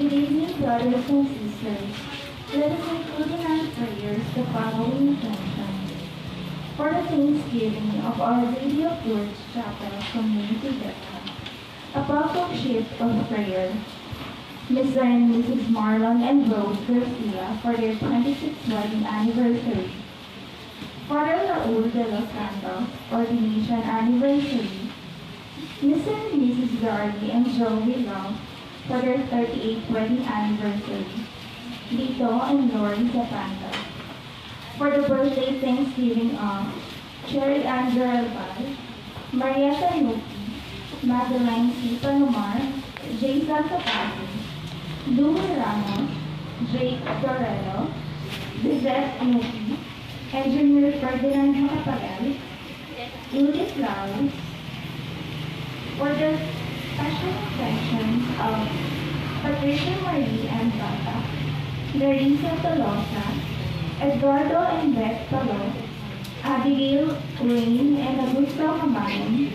Good evening, brothers and sisters. Let us include in our prayers the following intentions. For the Thanksgiving of Our Lady of Lourdes Chapel Community Deca, a powerful shift of prayer. Mr. and Mrs. Marlon and Rose Garcia for their 26th wedding anniversary. Father Raul de los Santos ordination anniversary. Mr. and Mrs. Gardy and Joey Love for their 38th wedding anniversary. Lito and Lori Sapangbato. For the birthday Thanksgiving of Cherry Angela Val, Marietta Nuki, Madeline C. Palomar, Jason Capati, Louie Ramos, Jake Dorello, Lizette Nuki, Engineer Ferdinand Macapagal, Edith Laos, for the special intentions of Patricia Marie and Bata, Larissa Tolosa, Eduardo and Beth Palo, Abigail Rain and Augusto Hamayon,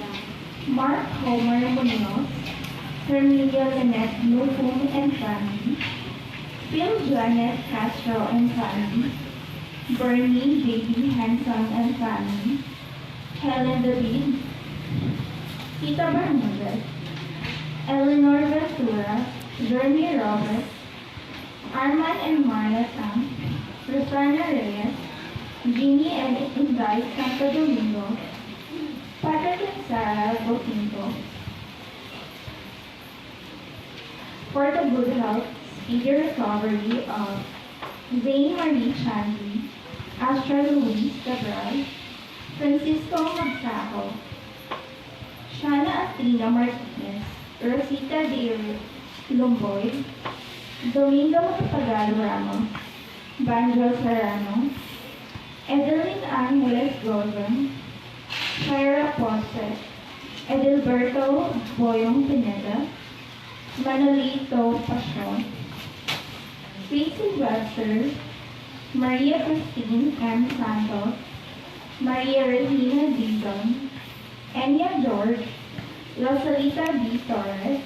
Mark Homer Munoz, Herminia Lynette Lupum and family, Phil Janet Castro and family, Bernie J.B. Hanson and family, Helen David, Tita Bermudez, Eleanor Ventura, Jeremy Roberts, Arman and Marla Tam, Rosana Reyes, Jeannie and Inday Santo Domingo, Patrick and Sarah Boquinto. For the good health, speedy recovery of Zane Marie Chandri, Astra Luis Cabral, Francisco Magsaco, Shana Athena Martinez, Rosita De Lumboy, Domingo Macapagal Ramos, Banjo Serrano, Edeline Angeles Gordon, Shaira Ponce, Edilberto Boyong Pineda, Manolito Pasion, Tracy Webster, Maria Christine M. Santos, Maria Regina Dizon, Enya George, Rosalita B. Torres,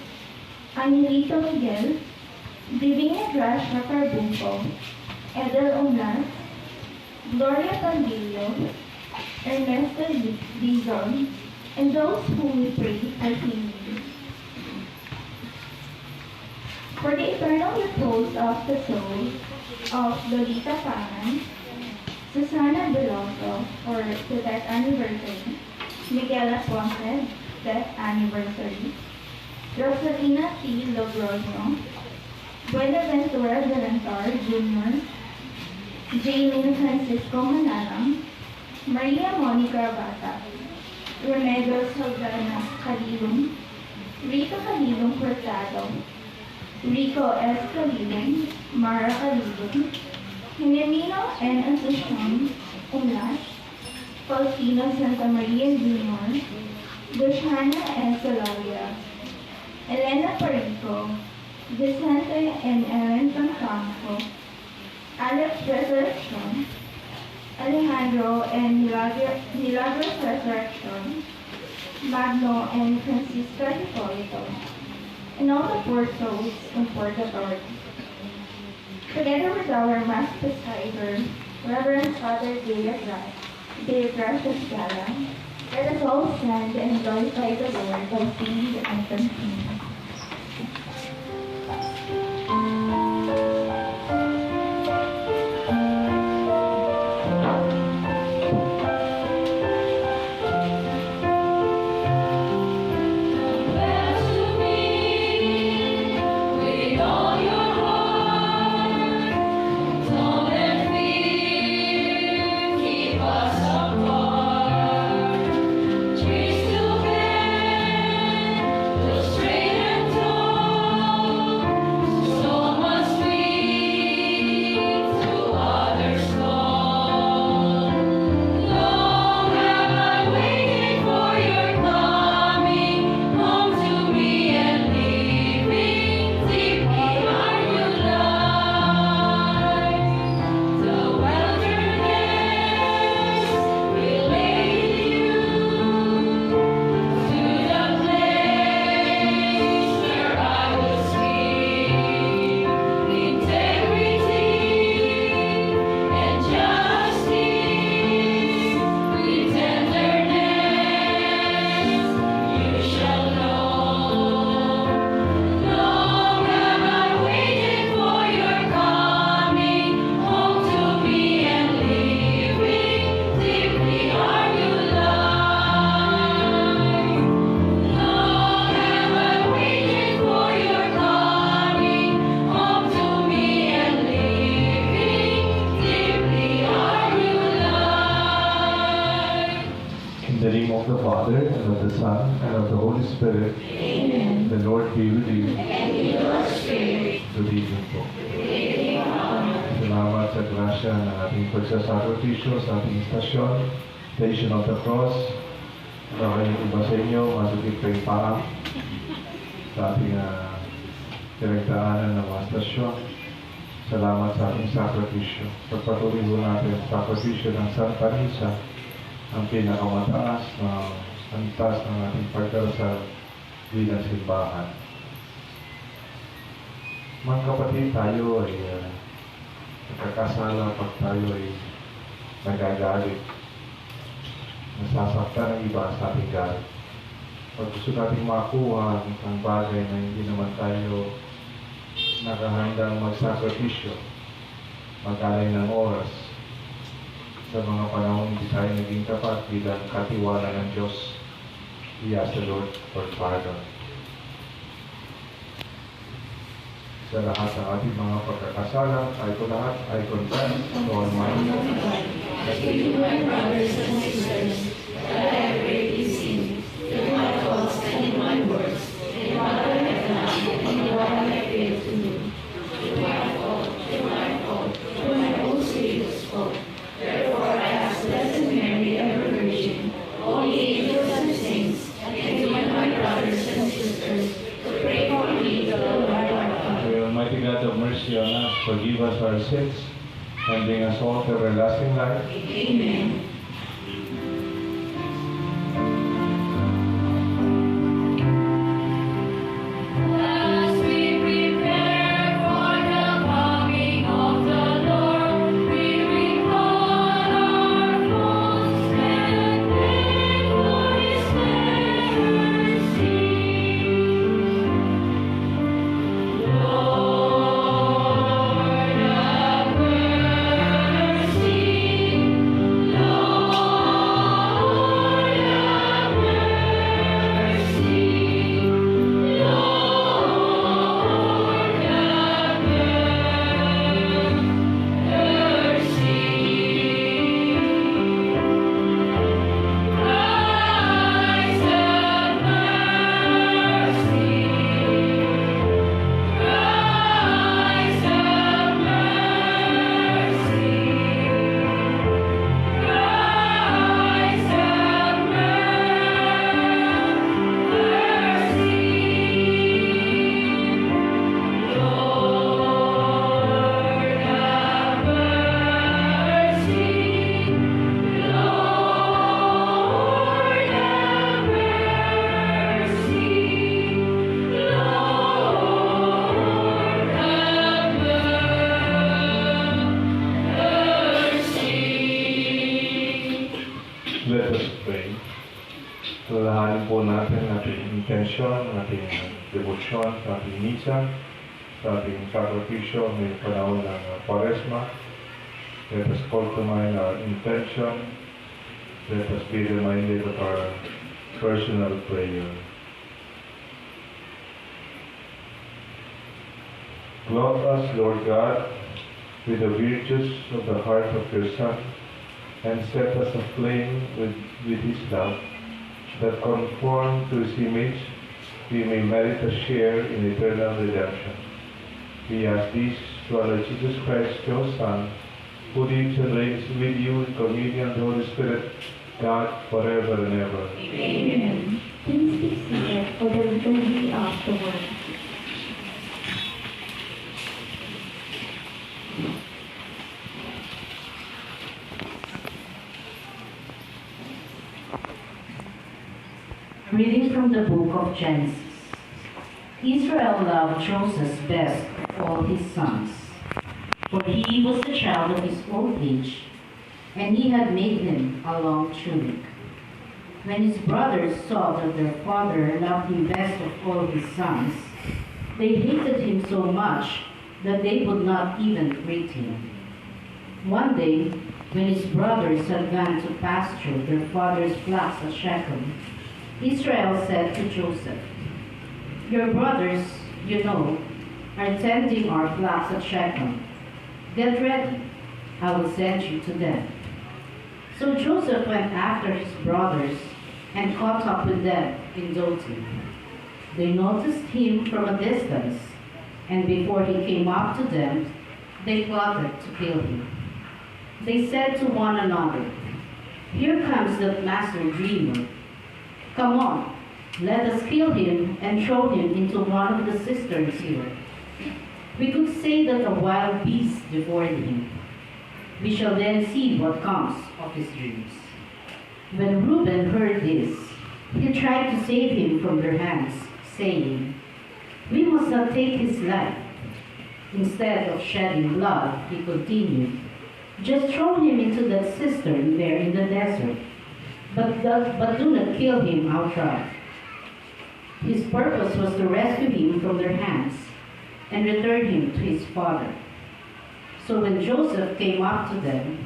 Angelito Miguel, Divina Gracia Carbunco, Edel Omlas, Gloria Pandillo, Ernesto Dizon, and those whom we pray for healing. For the eternal repose of the soul of Lolita Pangan, Susana Beloso for the death anniversary, Miguel Aponte, death anniversary, Rosalina T. Logroño, Buenaventura Delantor Jr., Jaylene Francisco Manalang, Maria Monica Bata, Remedios Saldana Calilum, Rito Calilum Cortado, Rico S. Calilum, Mara Calilum, Hinemino and Asuncion Umlas, Faustino Santa Maria Jr., Luciana S. Soloria, Elena Perico, Vicente and Ellen Pampanga, Alex Resurrection, Alejandro and Milagros Resurrection, Magno and Francisca Hipolito, and all the poor souls in purgatory. Together with our Mass Presider, Reverend Father Deca Galang, let us all stand and glorify the Lord by singing the anthem hymn. Spirit, amen. The Lord be with you. And with your spirit. Good evening po. Salamat sa grasya ng ating pagsasakripisyo sa ating istasyon, Station of the Cross. Maraming iba sa inyo, masukit kay Parang sa ating pinagdaanan ng mga stasyon. Salamat sa ating sakripisyo. Pagpatuloy po natin sa sakripisyo ng Santa Misa, ang pinakamataas na antas ng ating pagdarasal bilang simbahan. Mga kapatid, tayo ay nagkakasala pag tayo ay nagagalit. Nasasaktan ng iba sa ating galit. Pag gusto nating makuha ang isang bagay na hindi naman tayo nakahandang magsakripisyo, mag-alay ng oras, sa mga panahon hindi tayo naging tapat bilang katiwala ng Diyos. We ask the Lord for pardon. Sa lahat ng ating mga pagkakasala, tayo ko lahat ay confess to Almighty God. My brothers and sisters, that I have greatly sinned, in my thoughts and in my words, in what I have done and in what I have failed to do. In my fault, through my own serious fault. Therefore I ask Blessed Mary, ever Virgin, all the angels and saints, and to my brothers and sisters, to pray for me, the Lord our God. May Almighty God of mercy on us, forgive us our sins, and bring us all to everlasting life. Amen. Lord, So lahanin po natin ang ating intensyon, ang ating devotion sa ating misa, sa ating sakripisyo ngayong panahon ng Quaresma. Let us call to mind our intention. Let us be reminded of our personal prayer. Clothe us, Lord God, with the virtues of the heart of your Son, and set us aflame with his love, that conform to his image, we may merit a share in eternal redemption. We ask this through our Lord Jesus Christ, your Son, who lives and reigns with you in communion of the Holy Spirit, God, forever and ever. Amen. Please be seated for the liturgy of the word. Reading from the book of Genesis. Israel loved Joseph best of all his sons, for he was the child of his old age, and he had made him a long tunic. When his brothers saw that their father loved him best of all his sons, they hated him so much that they would not even greet him. One day, when his brothers had gone to pasture their father's flocks at Shechem, Israel said to Joseph, "Your brothers, you know, are tending our flocks at Shechem. Get ready, I will send you to them." So Joseph went after his brothers and caught up with them in Dothan. They noticed him from a distance, and before he came up to them, they plotted to kill him. They said to one another, "Here comes that master dreamer. Come on, let us kill him and throw him into one of the cisterns here. We could say that a wild beast devoured him. We shall then see what comes of his dreams." When Reuben heard this, he tried to save him from their hands, saying, "We must not take his life." Instead of shedding blood, he continued, "Just throw him into that cistern there in the desert, but do not kill him outright." His purpose was to rescue him from their hands and return him to his father. So when Joseph came up to them,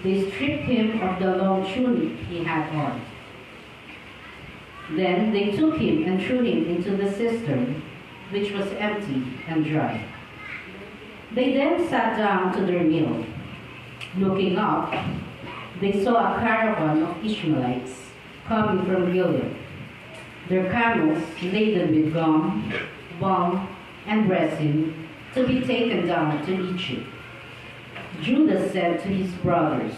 they stripped him of the long tunic he had on. Then they took him and threw him into the cistern, which was empty and dry. They then sat down to their meal. Looking up, they saw a caravan of Ishmaelites coming from Gilead, their camels laden with gum, balm, and resin to be taken down to Egypt. Judah said to his brothers,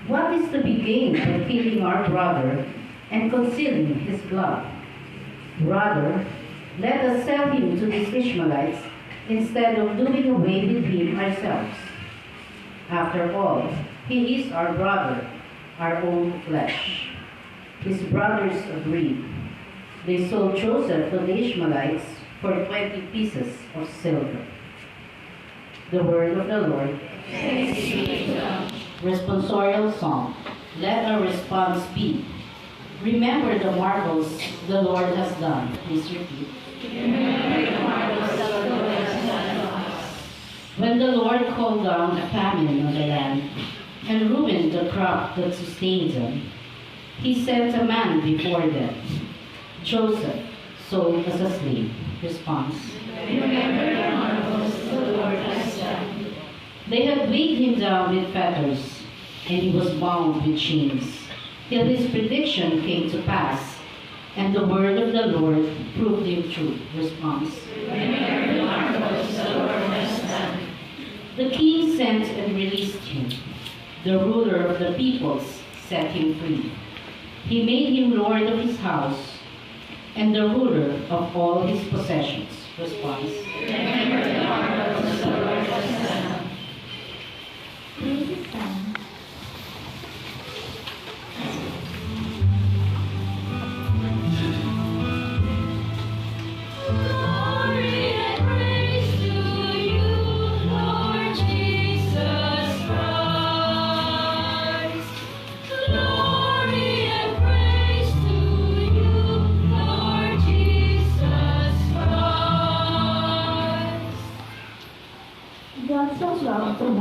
"What is to be gained by killing our brother and concealing his blood? Rather, let us sell him to these Ishmaelites instead of doing away with him ourselves. After all, he is our brother, our own flesh." His brothers agreed. They sold Joseph to the Ishmaelites for 20 pieces of silver. The word of the Lord. Thanks be to God. Responsorial song. Let our response be, "Remember the marvels the Lord has done." Please repeat. Remember the marvels the Lord has done to us. When the Lord called down a famine on the land and ruined the crop that sustained them, he sent a man before them, Joseph, sold as a slave. Response. Remember the marvels the Lord has done. They had weighed him down with fetters, and he was bound with chains, till his prediction came to pass, and the word of the Lord proved him true. Response. Remember the marvels the Lord has done. The king sent and released him. The ruler of the peoples set him free. He made him lord of his house and the ruler of all his possessions. Response. Remember the marvels the Lord has done. Please stand. Glory and praise to you, Lord Jesus Christ. Glory and praise to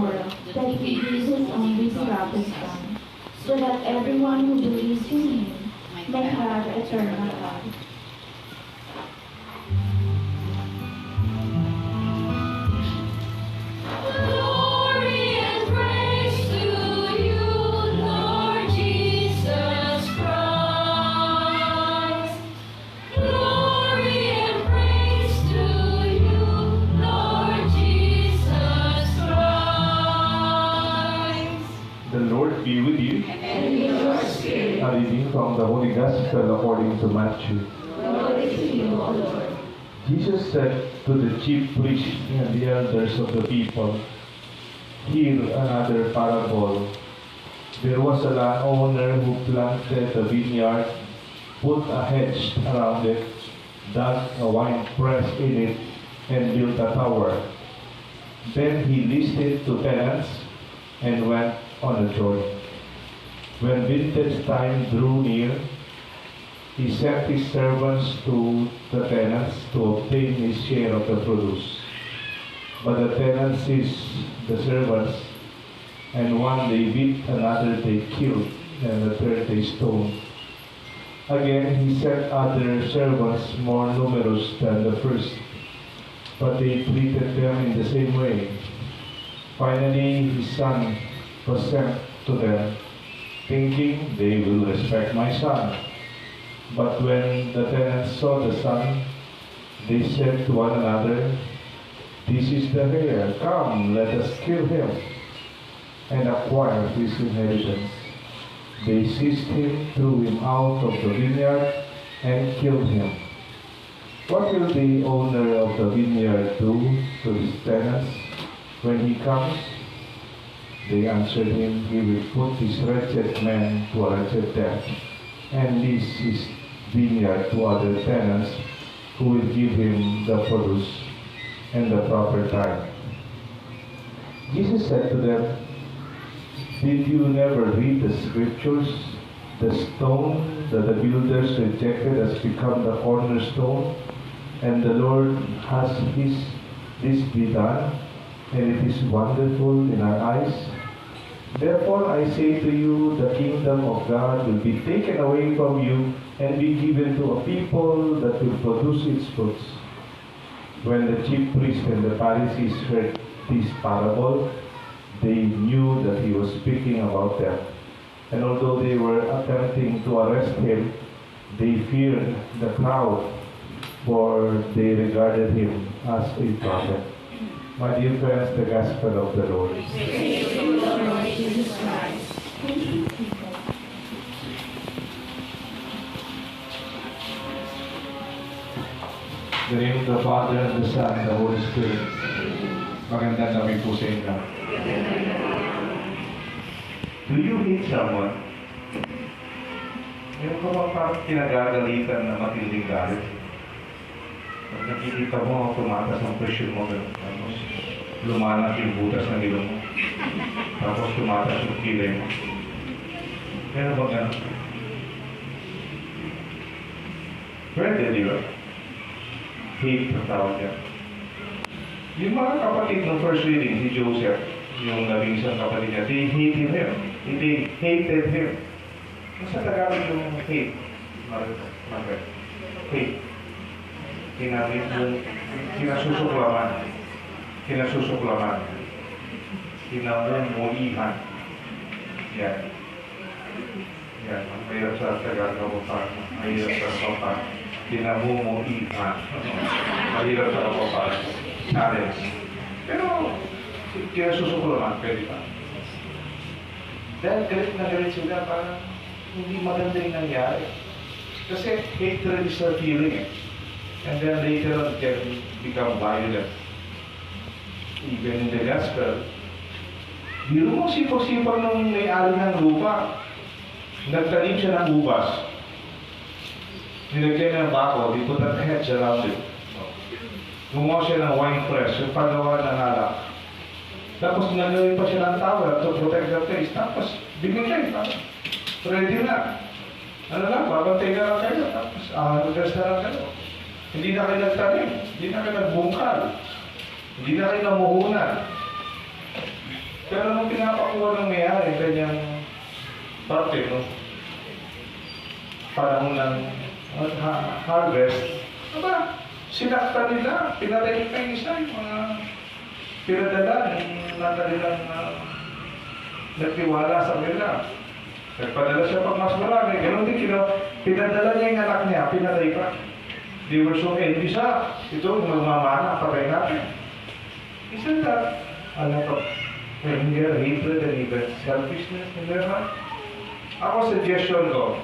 world that he gave his only begotten Son, so that everyone who believes in him may have eternal life. Glory and praise to you, Lord Jesus Christ. Glory and praise to you, Lord Jesus Christ. The Lord be with you. And with your spirit, A reading from the Holy Gospel according to Matthew. glory to you, O Lord. Jesus said to the chief priests and the elders of the people, "Hear another parable. There was a landowner who planted a vineyard, put a hedge around it, dug a wine press in it, and built a tower. Then he leased it to tenants and went on a journey. When vintage time drew near, he sent his servants to the tenants to obtain his share of the produce. But the tenants seized the servants, and one they beat, another they killed, and the third they stoned. Again he sent other servants more numerous than the first, but they treated them in the same way. Finally his son was sent to them, thinking they will respect my son. But when the tenants saw the son, they said to one another, 'This is the heir. Come, let us kill him and acquire his inheritance.' They seized him, threw him out of the vineyard, and killed him. What will the owner of the vineyard do to his tenants when he comes?" They answered him, "He will put this wretched man to a wretched death, and lease his vineyard to other tenants who will give him the produce and the proper time." Jesus said to them, "Did you never read the scriptures? The stone that the builders rejected has become the cornerstone, and the Lord has this be done, and it is wonderful in our eyes. Therefore I say to you, the kingdom of God will be taken away from you and be given to a people that will produce its fruits." When the chief priests and the Pharisees heard this parable, they knew that he was speaking about them. And although they were attempting to arrest him, they feared the crowd, for they regarded him as a prophet. My dear friends, the Gospel of the Lord. Praise to you, Lord Jesus Christ. Please be seated. In the name of the Father, and the Son, and the Holy Spirit. Magandang gabi po sa inyo. Do you hate someone? Meron ka bang parang kinagagalitan na matinding galit? Pag nakikita mo, tumatas ang presyon mo, tapos lumalat yung butas ng ilong mo, tapos tumatas yung kilay mo. Meron ba ganun? Pwede, di ba? Hate ang tawag niya. Yung mga kapatid ng first reading, si Joseph, yung labing isang kapatid niya, they hated him. They hated him. Sa Tagalog yung hate, Margot. Hate. Kinasusuklaman. Kinamumuhihan. Yan. Yan. Mahirap sa Tagalog pa. Mahirap sa sopa. Kinamumuhihan. Mahirap sa sopa. Challenge. Pero, kinasusuklaman, pwede pa. Dahil galit na galit sila, parang hindi maganda yung nangyari. Kasi hatred is a feeling. And then later on, it can become violent. Even in the gospel, biro mo sipag-sipag nung may-ari ng lupa. Nagtanim siya ng ubas. Nilagyan ng bako, they put a hedge around it. Gumawa siya ng wine press, yung paggawa ng alak. Tapos nagawin pa siya ng tower to protect the place. Tapos bigyan siya, ready na. Ano lang, babantay na lang kayo. Tapos mag-gas na lang kayo. Hindi na kayo nagtanim, hindi na kayo nagbungkal, hindi na kayo namuhunan. Pero nung pinapakuha ng may-ari, kanyang parte, no? Panahon ng harvest, aba, sinakta nila, pinatay pa yung isa, yung mga pinadala, yung nakalilang nagtiwala sa kanila. Nagpadala siya pag mas marami, ganoon din pinadala niya yung anak niya, pinatay pa. They were so envious, ito, magmamana, patay natin. Isn't that a lot of anger, hatred, and even selfishness in their heart? Ako, suggestion ko,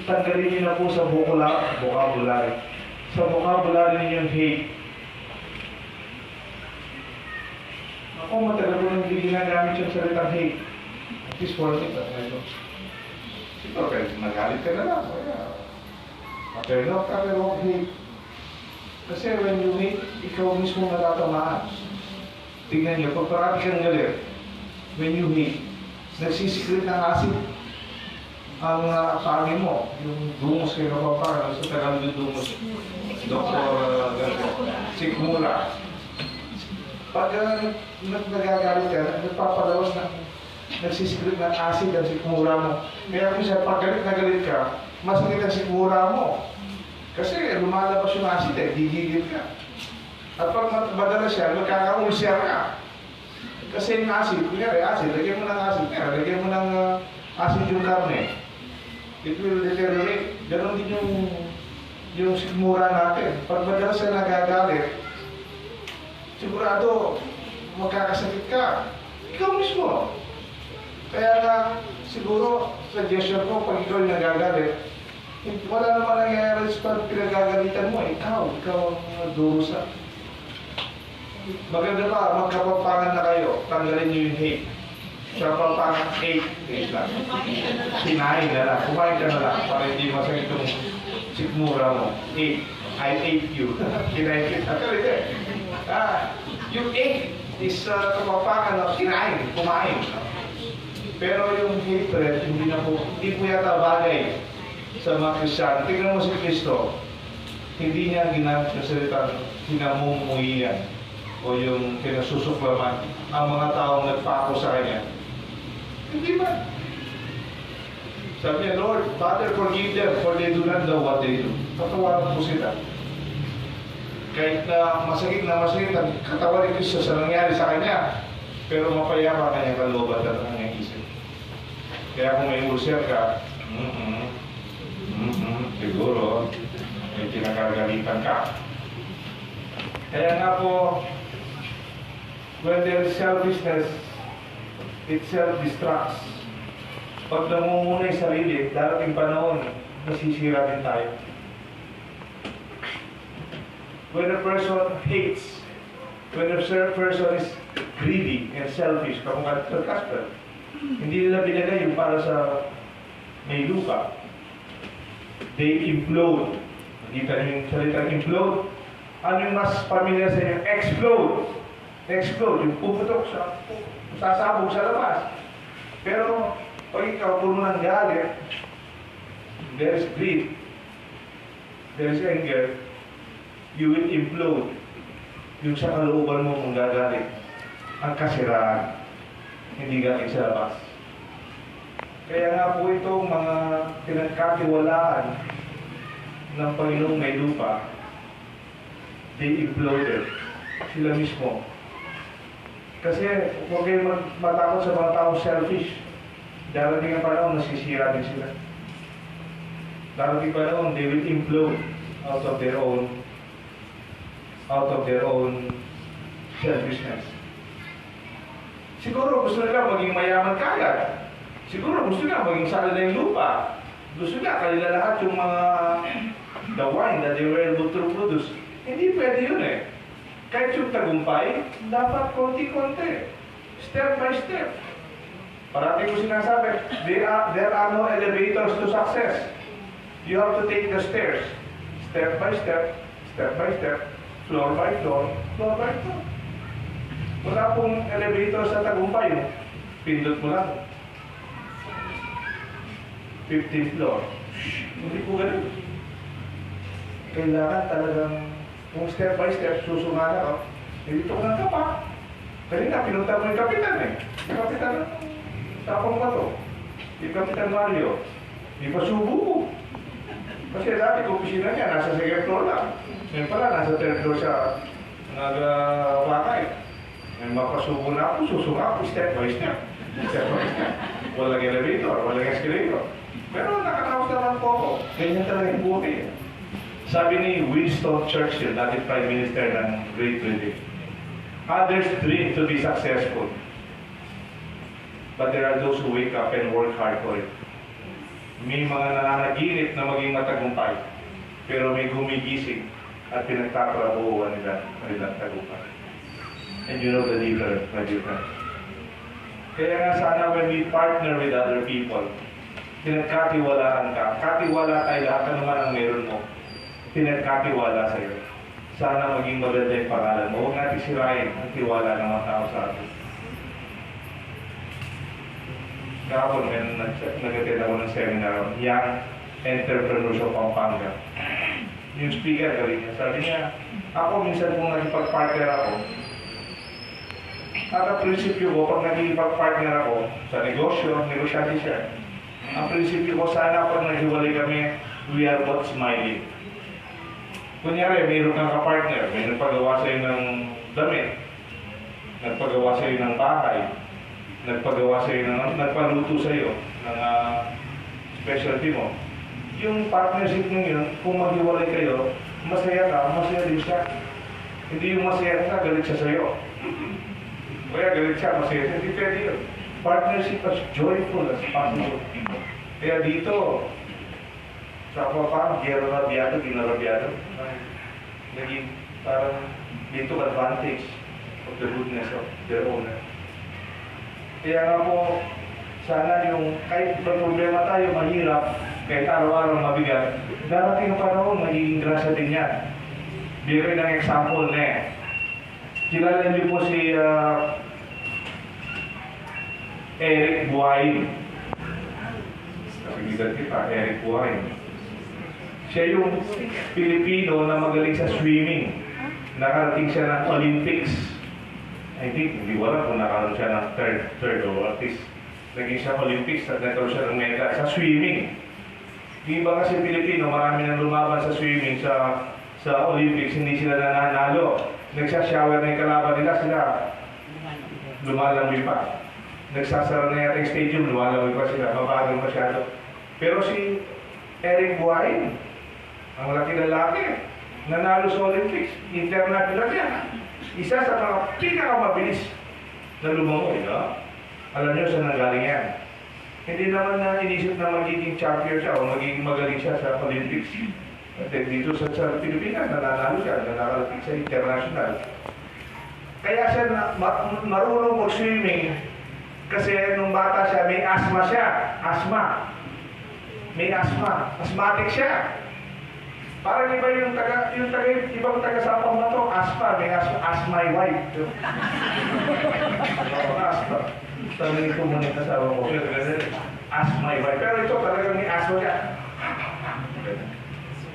tanggalin niyo na po sa vocabulary. Sa vocabulary ninyo yung hate. Ako, matagal ko nang hindi ginagamit yung salitang hate. At least for me, siguro, kahit nagalit ka na lang. Maternal ka, pero hate. Kasi when you hate, ikaw mismo natatamaan. Tingnan niyo, pag parang kang galit, when you hate, nagsisikrit ng acid ang pangin mo, yung dumos kayo na Pampanga, sa tagal yung dumos, Dr. Sikmura. Pag nagagalit ka, nagpapalawas na nagsisikrit ng acid ang sikmura mo. Kaya minsan, pag galit na galit ka, masakit ang sikmura mo. Kasi lumalabas yung acid gigigil ka. At pag madala siya, magkakaulsya ka. Kasi yung acid, kunyari acid, lagyan mo ng acid, lagyan mo ng acid yung karne. It will deteriorate. Ganon din yung sikmura natin. Pag madalas siya nagagalit, sigurado magkakasakit ka. Ikaw mismo. Kaya nga, siguro, suggestion ko, pag ikaw yung nagagalit, wala naman nangyayari sa pinagagalitan mo. Ikaw ang durusa. Maganda pa, magkapampangan na kayo. Tanggalin niyo yung hate. Sa Pampanga, 8 lang. Kinain na lang. Kumain ka na lang para hindi masakit itong sikmura mo. 8. I ate you. Kinain kita. Yung 8 is Pampanga na kinain, kumain. Pero yung hatred, hindi po yata bagay sa mga Kristiyano. Tingnan mo si Kristo, hindi niya ginamit na salitang hinamumuhiyan o yung kinasusuklaman ang mga taong nagpako sa kanya. Hindi ba? Sabi niya, Lord, Father, forgive them for they do not know what they do. Patawaran po sila. Kahit na masakit ang katawan ni Kristo sa nangyari sa kanya, pero mapayapa kanyang kalooban at ang kanyang isip. Kaya kung may ulcer ka, siguro, may kinagagalitan ka. Kaya nga po, when there is selfishness, it self-destructs. Pag namumuna yung sarili, darating panahon, nasisira din tayo. When a person hates, when a person is greedy and selfish, kapag Casper, hindi nila binigay yung para sa may lupa. They implode. Nakita niyo yung salitang implode? Ano yung mas pamilyar sa inyo? Explode. Explode. Yung puputok sa sasabog sa labas. Pero pag ikaw puno ng galit, there is greed, there is anger, you will implode. Yung sa kalooban mo kung gagalit, ang kasiraan, hindi galing sa labas. Kaya nga po itong mga pinagkatiwalaan ng Panginoong may lupa, they imploded. Sila mismo. Kasi huwag kayo matakot sa mga taong selfish. Darating ang panahon, nasisira din sila. Darating panahon, they will implode out of their own selfishness. Siguro gusto nila maging mayaman kagad. Siguro gusto nila maging sala na yung lupa. Gusto nila kanila lahat yung mga the wine that they were able to produce. Hindi pwede yun eh. Kahit yung tagumpay, dapat konti-konti. Step by step. Parati ko sinasabi, there are no elevators to success. You have to take the stairs. Step by step, floor by floor, floor by floor. Wala pong elevator sa tagumpay. Pindot mo lang. 15th floor. Hindi po ganun. Kailangan talagang kung step by step, susungan ako. Dito ka ng kapak. Kasi nga, pinunta mo yung kapitan eh. Yung kapitan, Sapangbato. Yung kapitan Mario. Yung pasubo mo. Kasi dati, opisina niya, nasa second floor lang. Ngayon pala, nasa third floor siya nag-wakay. Ngayon mapasubo na ako, susunga ako, step by step. Step by step. Walang elevator, walang escalator. Pero nakanaos naman po ako. Ganyan talaga yung buhay. Sabi ni Winston Churchill, dati Prime Minister ng Great Britain, others dream to be successful. But there are those who wake up and work hard for it. May mga nananaginip na maging matagumpay, pero may gumigising at pinagtatrabuhuan nila kanilang tagumpay. And you know the difference, my dear friends. Kaya nga sana when we partner with other people, pinagkatiwalaan ka. Katiwala tayo lahat na naman ang meron mo. Pinagkatiwala sa'yo. Sana maging maganda yung pangalan mo. Huwag natin sirain ang tiwala ng mga tao sa atin. Kahapon, nag-attend ako ng seminar, Young Entrepreneurs of Pampanga. Yung speaker, galing niya. Sabi niya, ako minsan kung nagipag-partner ako, ang prinsipyo ko, pag nagipag-partner ako sa negosyo, negosyante siya. Ang prinsipyo ko, sana pag naghiwalay kami, we are both smiling. Kunyari, mayroon kang kapartner, may nagpagawa sa'yo ng damit, nagpagawa sa'yo ng bahay, nagpagawa sa'yo ng, nagpaluto sa'yo ng specialty mo. Yung partnership mo yun, kung maghiwalay kayo, masaya ka, masaya din siya. Hindi yung masaya ka, galit siya sa'yo. Kaya galit siya, masaya siya, hindi pwede yun. Partnership as joyful as possible. Kaya dito, sa Pampanga, gero rabiado, ginarabiado. Naging parang dito advantage of the goodness of their owner. Kaya nga po, sana yung kahit may problema tayo, mahirap, kahit araw-araw mabigat, darating ang panahon, magiging grasya din yan. Bigyan ng example na eh. Kilala niyo po si Eric Buhain. Kapigitan kita, Eric Buhain. Siya yung Pilipino na magaling sa swimming. Nakarating siya ng Olympics. I think, hindi wala kung nakaroon siya ng third o at least naging siya Olympics at nagkaroon siya ng medal sa swimming. Di ba kasi Pilipino, marami nang lumaban sa swimming sa Olympics, hindi sila nananalo. Nagsashower na yung kalaban nila, sila lumalangoy pa. Nagsasara na yata yung stadium, lumalangoy pa sila, mabagal masyado. Pero si Eric Buhain, ang laki lalaki, nanalo sa Olympics, international yan. Isa sa mga pinakamabilis na lumangoy, no? Alam niyo saan nanggaling yan? Hindi naman na inisip na magiging champion siya o magiging magaling siya sa Olympics. At dito sa Pilipinas, nananalo siya, nakarating sa international. Kaya siya marunong mag-swimming kasi nung bata siya, may asthma siya. May asthma. Asthmatic siya. Parang iba yung ibang taga Sapangbato, asthma, may asthma, ask my wife. Asthma. Sabi ko muna kasama ko, ask my wife. Pero ito talagang may asthma siya.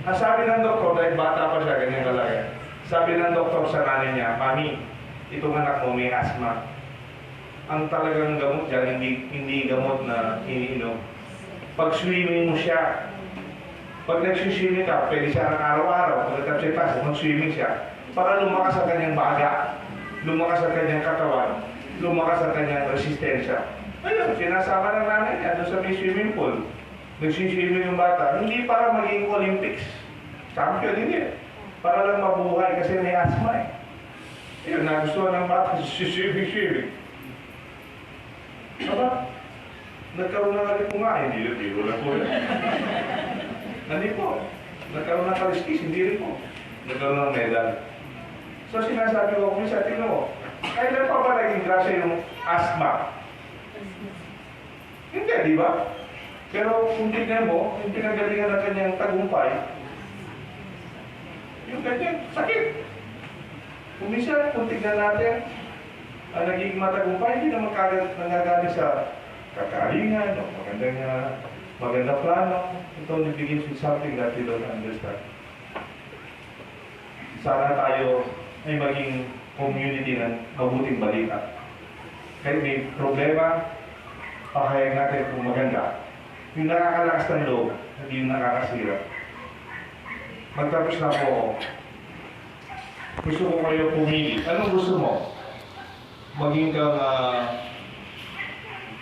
Ang sabi ng doktor, dahil bata pa siya, ganyan kalaki. Sabi ng doktor sa nanay niya, Mami, itong anak mo may asthma. Ang talagang gamot dyan, hindi gamot na iniinom. Pag swimming mo siya, pag nag-swimming ka, pwede siya ng araw-araw, pagkatapos siya pasok, mag-swimming siya, para lumakas sa kanyang baga, lumakas sa kanyang katawan, lumakas sa kanyang resistensya. Ayun, sinasama ng nanay niya doon sa may swimming pool. Nagsiswimming yung bata, hindi para maging Olympics. Champion din para lang mabuhay kasi may asthma eh. Ayun, nagustuhan ng bata, swimming. Aba, nagkaroon ng alipunga, hindi wala po yan. Hindi po. Nagkaroon ng kaliskis, hindi rin po. Nagkaroon ng medal. So sinasabi ko, minsan, tingnan mo, kailan pa ba naging grasya yung asthma? Hindi, di ba? Pero kung tignan mo, yung pinagalingan ng kanyang tagumpay, yung kanyang sakit. Kung minsan, kung tignan natin, ang naging matagumpay, hindi naman kagad nangagali sa kakalingan, o magandang plano. It only begins with something that we don't understand. Sana tayo ay maging community ng mabuting balita. Kahit may problema, pakayag natin kung maganda. Yung nakakalakas ng loob, hindi yung nakakasira. Magtapos na po ako. Gusto ko kayo pumili. Anong gusto mo? Maging kang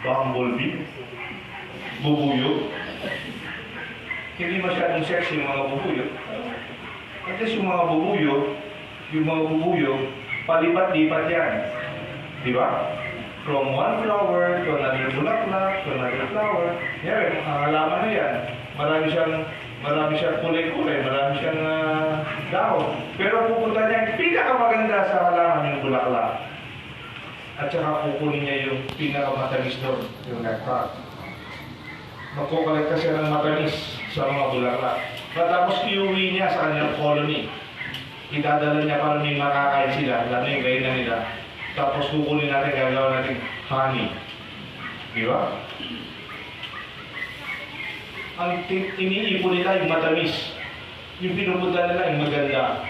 bumblebee? Bubuyog? Hindi masyadong sexy yung mga bubuyog. At least yung mga bubuyog, palipat-lipat yan. Di ba? From one flower to another bulaklak to another flower. Yan, ang halaman na yan. Marami siyang kulay-kulay, marami siyang dahon. Pero pupunta niya yung pinakamaganda sa halaman yung bulaklak. At saka kukunin niya yung pinakamatamis doon, yung nectar. Magkukolekta siya ng matamis sa mga bulaklak. Tapos iuwi niya sa kanyang colony. Idadala niya para may makakain sila, lalo yung gaya nila. Tapos kukunin natin, gagawin natin honey. Di ba? Ang iniipon nila yung matamis. Yung pinupunta nila yung maganda.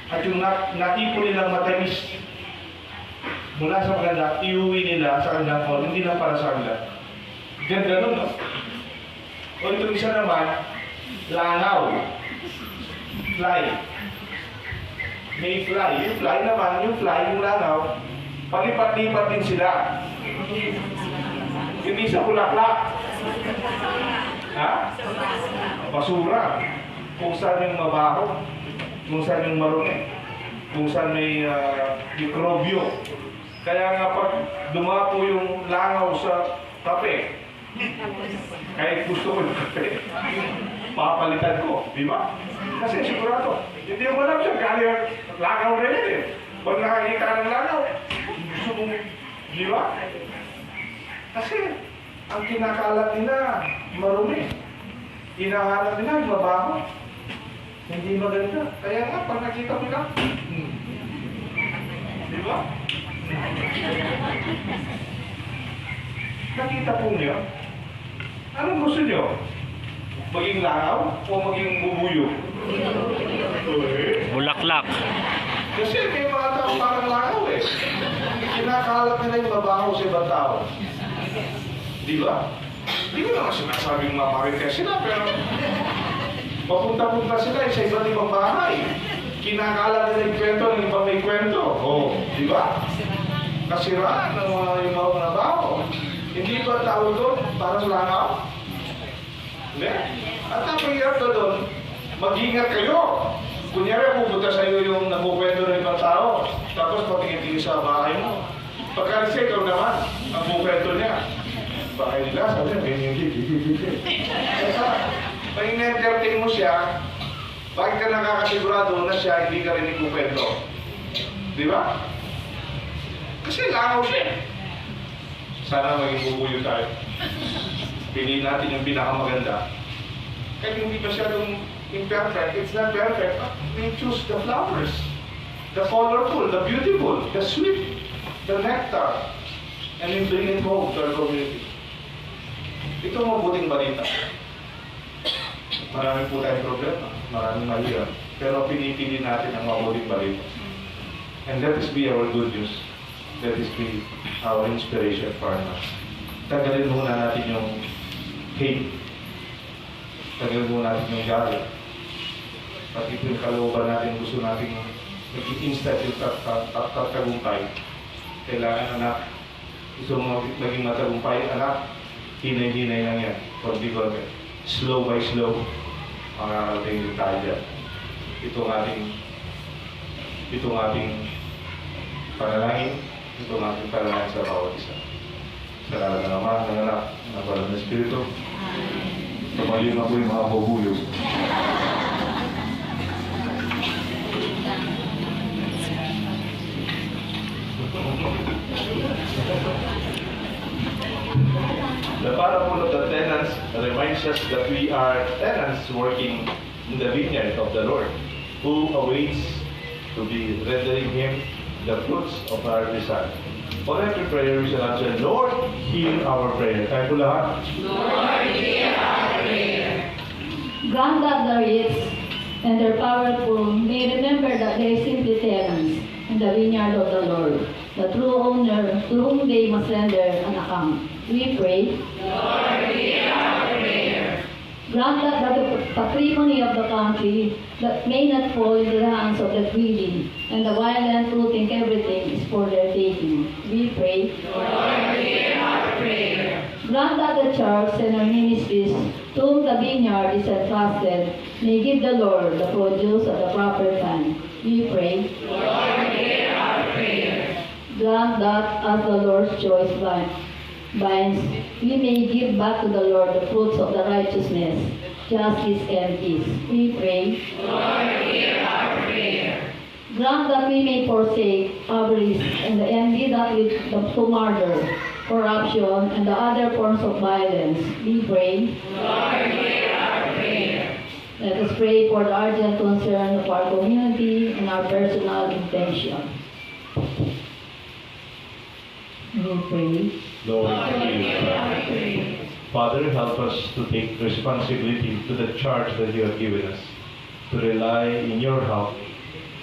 At yung naipon nilang matamis, mula sa maganda, iuwi nila sa kanilang colony, hindi lang para sa kanila. Ganda nun, no? O itong isa naman, langaw. Fly. May fly. Yung fly naman, yung langaw, palipat-lipat din sila. Hindi sa bulaklak. Ha? Basura. Kung saan yung mabaho, kung saan yung marumi, kung saan may mikrobyo. Kaya nga pag dumapo yung langaw sa kape, kahit gusto ko yung kape, papalitan ko, di ba? Kasi sigurado, hindi mo alam siya kaya langaw na yun eh. Pag nakakita ng langaw, gusto mong, di ba? Kasi ang kinakalat nila, marumi. Hinahanap nila, yung mabaho. Hindi maganda. Kaya nga, pag nakita mo lang, di ba? Nakita po niyo? Anong gusto niyo? Maging langaw o maging bubuyog? Bulaklak. Kasi may mga tao parang langaw eh. Kinakalat nila yung mabaho sa ibang tao. Di ba? Hindi ko naman sinasabing mamarites sila, pero papunta-punta sila sa iba't ibang bahay. Kinakalat nila yung kwento ng ibang may kwento. Oh, di ba? Kasiraan ng yung mga nabaho. Hindi ba tawag doon? Parang langaw? Hindi. At ang mahirap na doon, mag-ingat kayo. Kunyari, pupunta sa iyo yung nagpukwento ng ibang tao, tapos patingin-tingin sa bahay mo. Pagkalis ikaw naman, ang pukwento niya. Bahay nila, sabi niya, pag in-entertain mo siya, bakit ka nakakasigurado na siya hindi ka rin ikukwento? Di ba? Kasi langaw siya. Sana maging bubuyo tayo. Piliin natin yung pinakamaganda. Kahit hindi masyadong imperfect, it's not perfect. We choose the flowers. The colorful, the beautiful, the sweet, the nectar. And we bring it home to our community. Ito mabuting balita. Marami po tayong problema, maraming mahirap. Pero pinipili natin ang mabuting balita. And let this be our good news. Let this be our inspiration for us. Tagalin muna natin yung hate. Tagalin muna natin yung galit. Pati yung kalooban natin, gusto natin mag-instant yung tagumpay. Kailangan anak, gusto mo maging matagumpay, anak, hinay-hinay lang yan. Konti-konti. Slow by slow, makakarating din tayo dyan. Itong ating panalangin, itong ating panalangin sa bawat isa. Sa lahat ng Ama, ng Anak, ng Banal na Espiritu. Tumayo na po yung mga bubuyog. The parable of the tenants reminds us that we are tenants working in the vineyard of the Lord, who awaits to be rendering Him the fruits of our desire. For every prayer we shall answer, Lord, hear our prayer. Tayo po lahat. Lord, hear our prayer. Grant that the rich and their powerful may remember that they are simply tenants, in the vineyard of the Lord, the true owner to whom they must render an account. We pray. Lord, hear our prayer. Grant that the patrimony of the country that may not fall into the hands of the greedy and the violent who think everything is for their taking. We pray. Lord, hear our prayer. Grant that the church and her ministries to whom the vineyard is entrusted may give the Lord the produce at the proper time. We pray. Lord, hear our prayer. Grant that as the Lord's choice binds, we may give back to the Lord the fruits of the righteousness, justice, and peace. We pray. Lord, hear our prayer. Grant that we may forsake avarice and the envy that leads to murder, corruption, and the other forms of violence. We pray. Lord, hear our prayer. Let us pray for the urgent concern of our community and our personal intention. We pray. Lord, hear Our prayer. Father, help us to take responsibility to the charge that you have given us, to rely in your help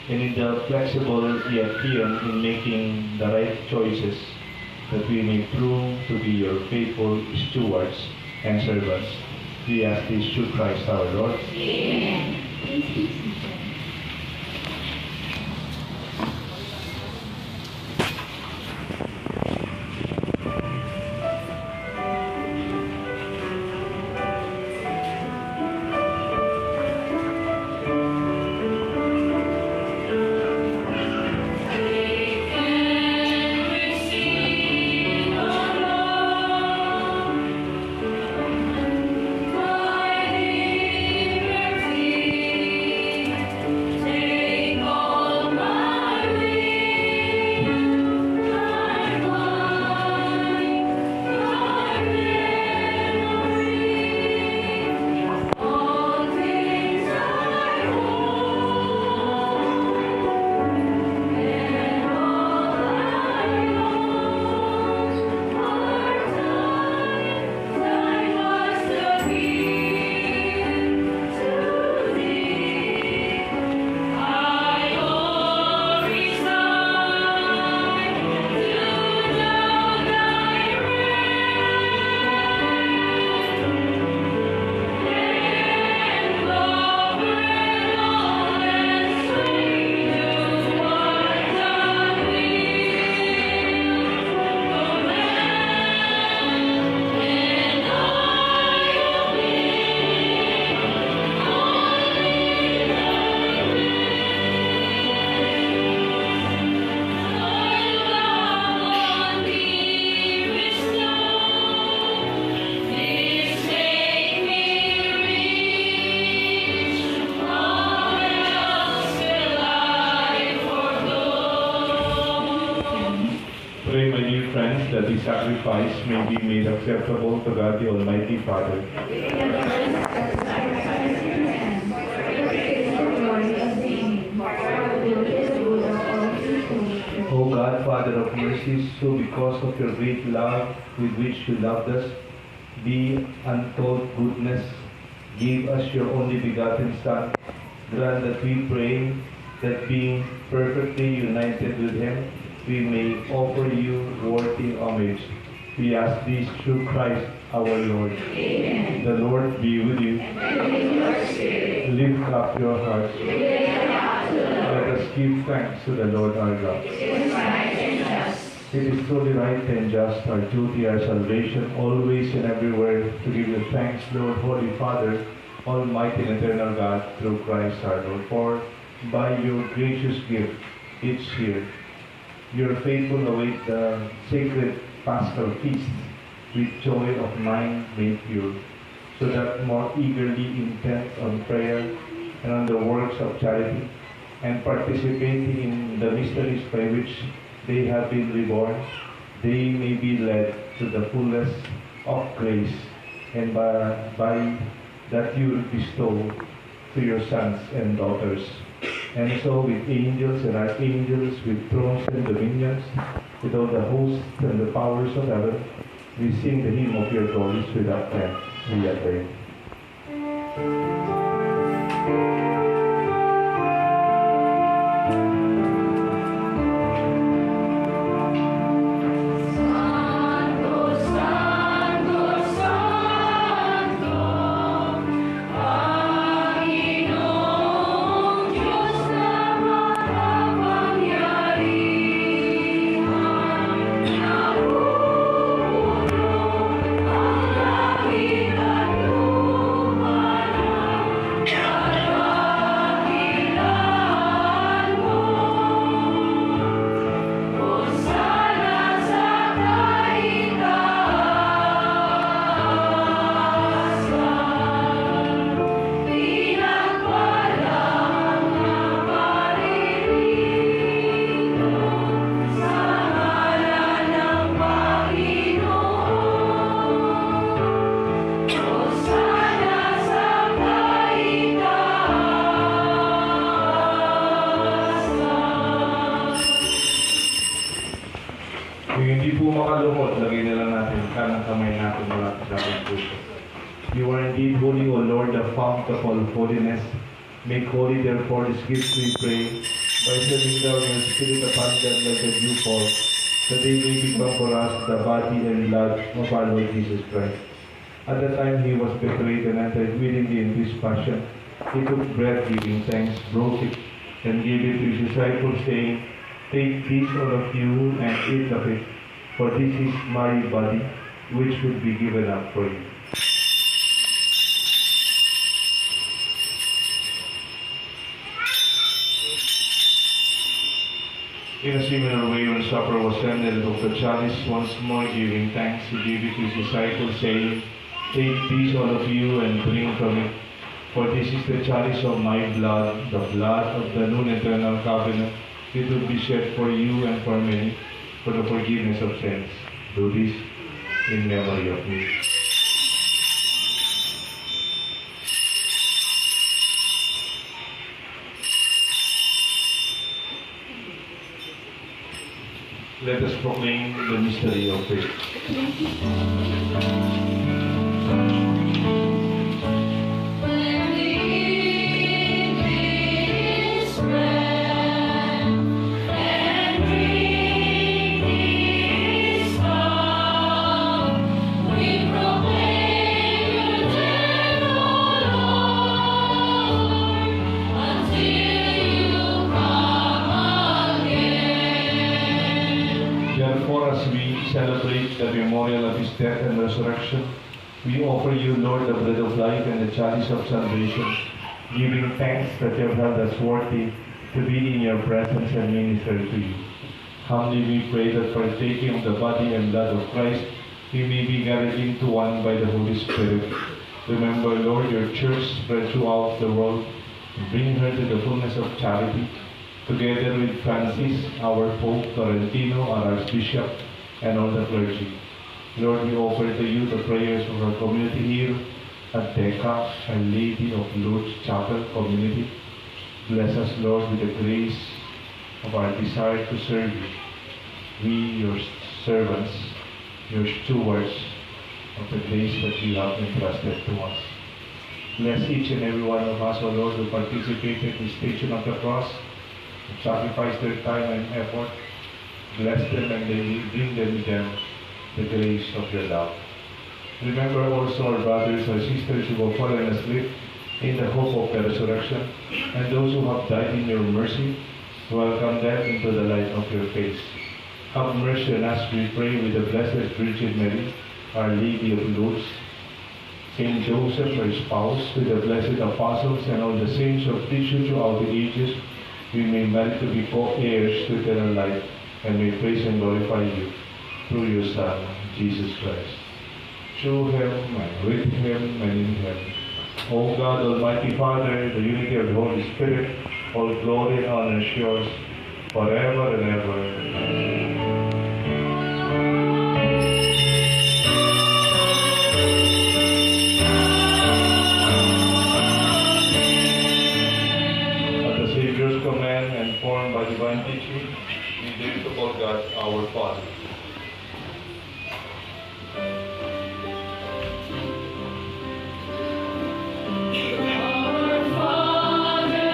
and in the flexible yet firm in making the right choices, that we may prove to be your faithful stewards and servants. We ask this through Christ our Lord. Amen. Please be seated. Pray, my dear friends, that this sacrifice may be made acceptable to God the Almighty Father. O God, Father of mercies, who because of your great love with which you loved us, the untold goodness, gave us your only begotten Son, grant that we pray that being perfectly united with him, we may offer you worthy homage. We ask this through Christ our Lord. Amen. The Lord be with you. And with your spirit. Lift up your hearts. Lift them up to the Let Lord. us give thanks to the Lord our God. It is right and just. It is truly right and just, our duty, our salvation, always and everywhere, to give you thanks, Lord, Holy Father, Almighty and eternal God, through Christ our Lord. For by your gracious gift each year, your faithful await the sacred Paschal feast with joy of mind made pure, so that more eagerly intent on prayer and on the works of charity, and participating in the mysteries by which they have been reborn, they may be led to the fullness of grace, and by that you bestow to your sons and daughters. And so with angels and archangels, with thrones and dominions, with all the hosts and the powers of heaven, we sing the hymn of your glories without end. We pray. Lagay na lang natin kanang kamay natin malapit sa ating puso. You are indeed holy, O Lord, the fount of all holiness. Make holy, therefore, this gift, we pray, by sending down your Spirit upon them like a dew fall, that they may become for us the body and blood of our Lord Jesus Christ. At the time he was betrayed and entered willingly into his passion, he took bread, giving thanks, broke it, and gave it to his disciples, saying, Take this, all of you, and eat of it, for this is my body, which would be given up for you. In a similar way, when supper was ended, he took the chalice, once more giving thanks, he gave it to his disciples, saying, Take this, all of you, and drink from it, for this is the chalice of my blood, the blood of the new and eternal covenant. It will be shed for you and for many, for the forgiveness of sins. Do this in memory of me. Let us proclaim the mystery of faith. Celebrate the memorial of his death and resurrection, we offer you, Lord, the bread of life and the chalice of salvation, giving thanks that you have held us worthy to be in your presence and minister to you. Humbly we pray that partaking of the body and blood of Christ, we may be gathered into one by the Holy Spirit. Remember, Lord, your church spread throughout the world, and bring her to the fullness of charity, together with Francis, our Pope, Florentino, our Archbishop, and all the clergy. Lord, we offer to you the prayers of our community here at Deca, Our Lady of Lourdes Chapel community. Bless us, Lord, with the grace of our desire to serve you. We, your servants, your stewards of the grace that you have entrusted to us. Bless each and every one of us, O Lord, who participated in the Station of the Cross, who sacrificed their time and effort. Bless them and bring them with them the grace of your love. Remember also our brothers or sisters who have fallen asleep in the hope of the resurrection, and those who have died in your mercy. Welcome them into the light of your face. Have mercy on us, we pray, with the Blessed Virgin Mary, Our Lady of Lourdes, Saint Joseph, her spouse, with the blessed apostles and all the saints of issue throughout the ages, we may merit to be co-heirs to eternal life, and may praise and glorify you through your Son, Jesus Christ. Through him, and with him, and in him. O God, Almighty Father, the unity of the Holy Spirit, all glory and honor is yours, forever and ever. Savior's command and formed by divine teaching, we dare to call God our Father. Our Father,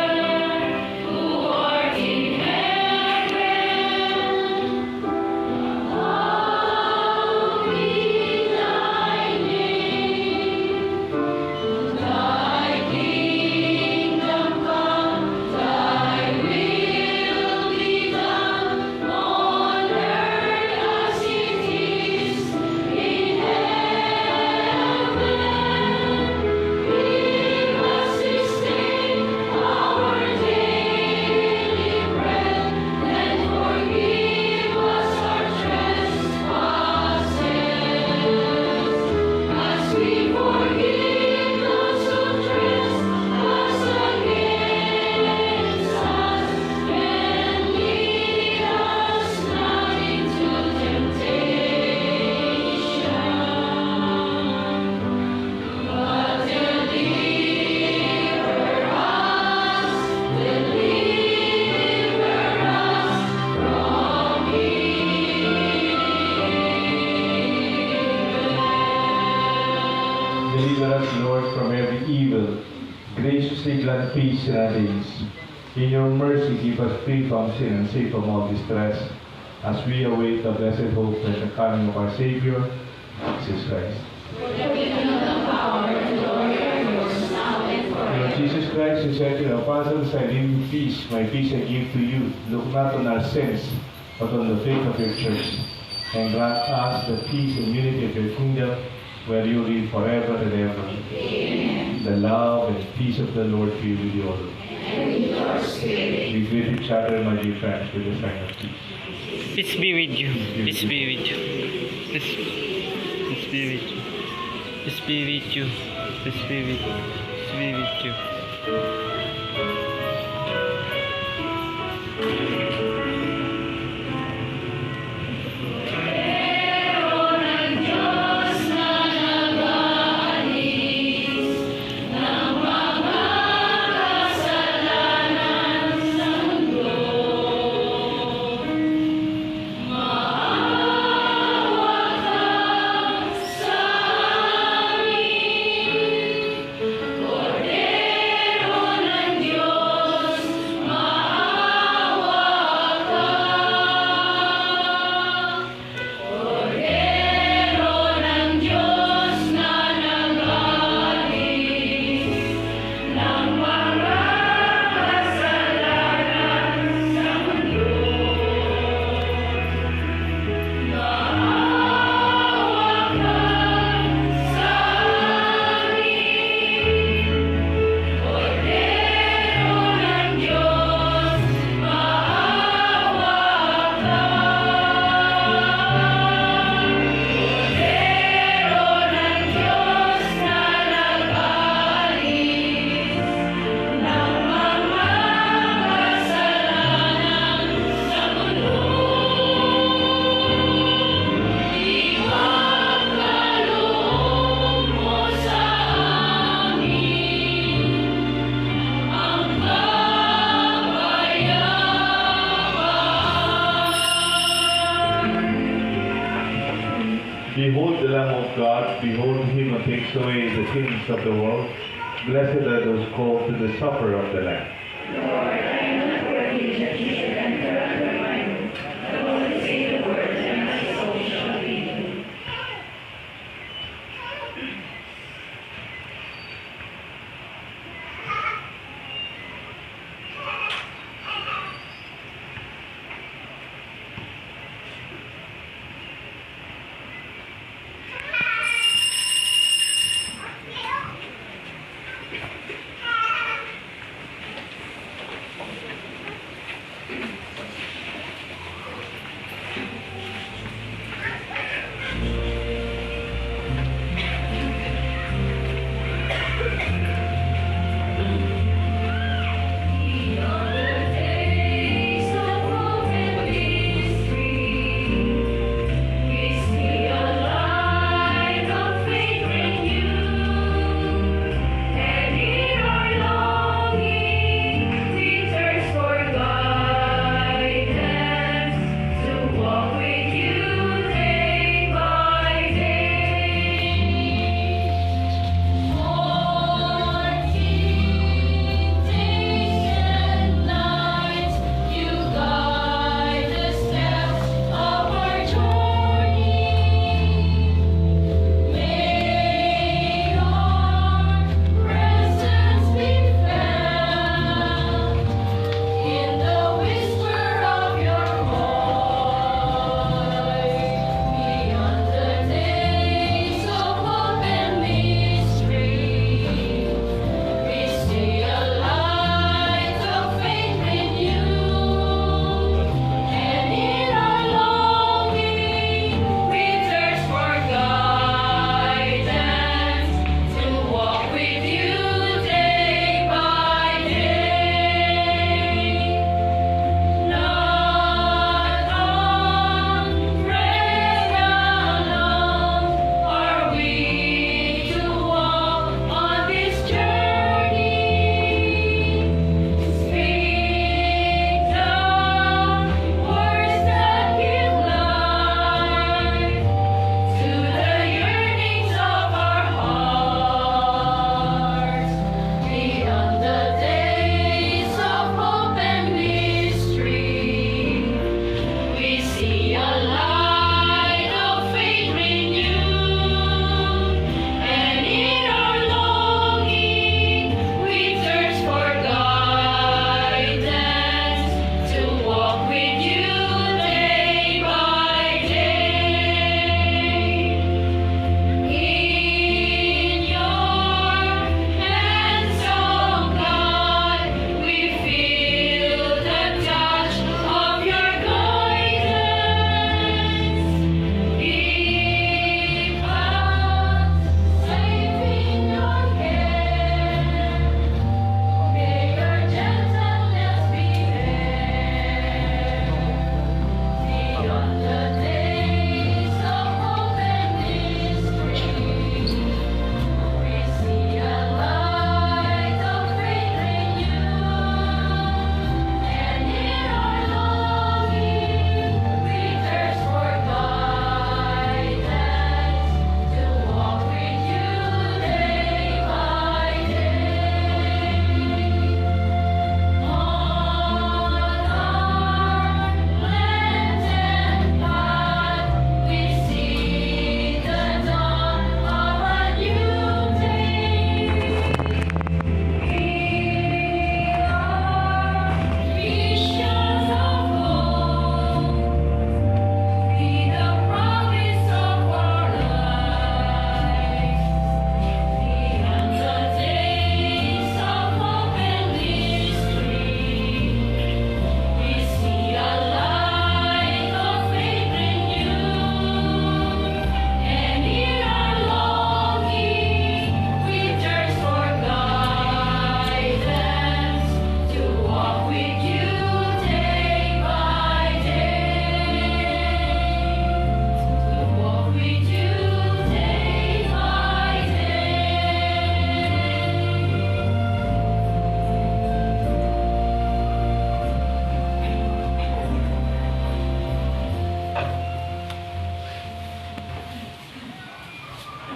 who art in heaven, Deliver us, Lord, from every evil. Graciously grant peace in our days. In your mercy, keep us free from sin and safe from all distress, as we await the blessed hope and the coming of our Savior, Jesus Christ. Lord Jesus Christ, you said to the apostles, I leave you peace, my peace I give to you. Look not on our sins, but on the faith of your church, and grant us the peace and unity of your kingdom, where you live forever and ever. Amen. The love and peace of the Lord be with you all. And with your spirit. We greet each other, my dear friends, with a sign of peace. Peace be with you. Peace be with you. Peace be with you. Peace be with you. Peace be with you. Peace be with you. Behold the Lamb of God, behold him who takes away the sins of the world. Blessed are those called to the supper of the Lamb. Lord, I am not worthy that you should enter under my roof, but only say the word, and my soul shall be healed.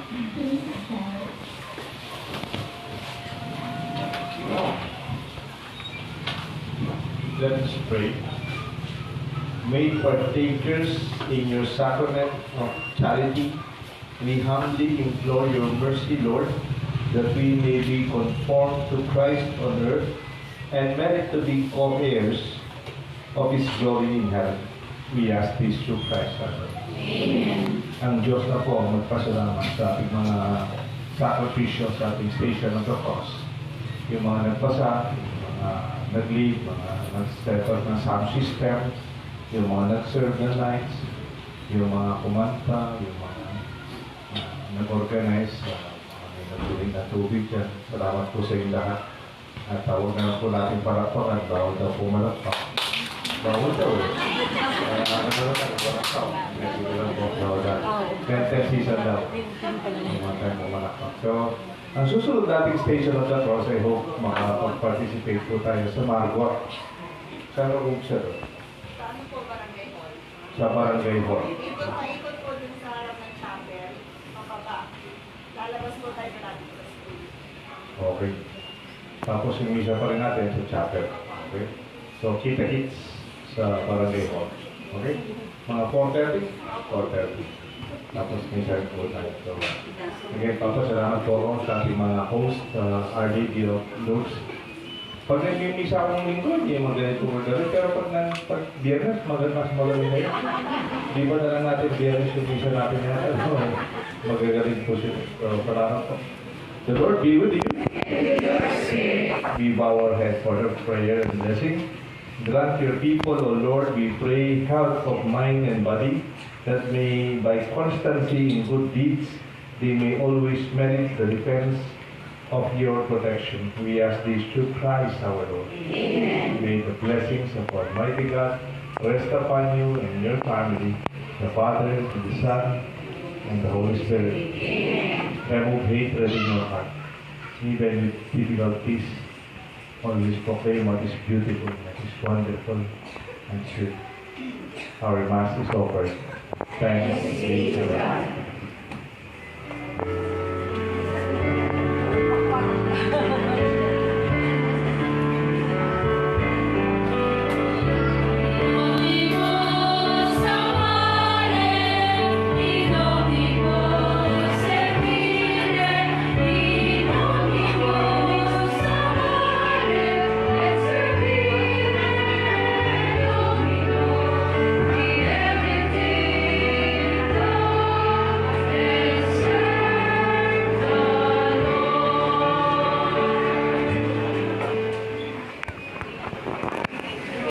Please stand. Let us pray. Made partakers in your sacrament of charity, we humbly implore your mercy, Lord, that we may be conformed to Christ on earth and merit to be co-heirs of His glory in heaven. We ask this through Christ our Lord. Amen. Ang Diyos na po ang magpasalamat sa ating mga sakripisyo sa ating Station of the Cross. Yung mga nagpasa, yung mga nag-lead, mga nag-step up ng sound system, yung mga nag-serve ng nights, yung mga kumanta, yung mga nag-organize, mga nag-tuwing na tubig dyan. Salamat po sa inyo lahat. At tawag na po natin parapakan, bawal daw po malakpak. Bawal daw eh. Ano na lang, malakpak. Hindi lang po, bawal daw. 10 season daw. Mga tayo mo malakpak. So, ang susunod nating Station of the Cross, I hope makapag-participate po tayo sa Margot. Saan ang room siya doon? Sa Barangay Hall. Ikot po dun sa harap ng chapel, pababa. Lalabas po tayo natin sa school. Okay. Tapos yung misa pa rin natin sa chapel. Okay? So, kita-kits sa Barangay Hall. Okay? Mga 4:30? 4:30. Tapos misa po tayo. So, again, salamat po ako sa ating mga host, Our Lady of Lourdes. Pag nag-misa akong linggo, hindi mo ganito magdali. Pero pag biyernes, mas magaling na yun. Di ba na lang natin biyernes yung misa natin yan? Magagaling po siya. So, salamat po. The Lord be with you. We bow our heads for the prayer and blessing. Grant your people, O Lord, we pray, health of mind and body, that may, by constancy in good deeds, they may always merit the defense of your protection. We ask this through Christ our Lord. Amen. May the blessings of Almighty God rest upon you and your family, the Father, and the Son, and the Holy Spirit. Amen. Remove hatred in your heart. Even with difficulties, always proclaim what is beautiful, what is wonderful, and true. Our Mass is offered. Thanks be to God.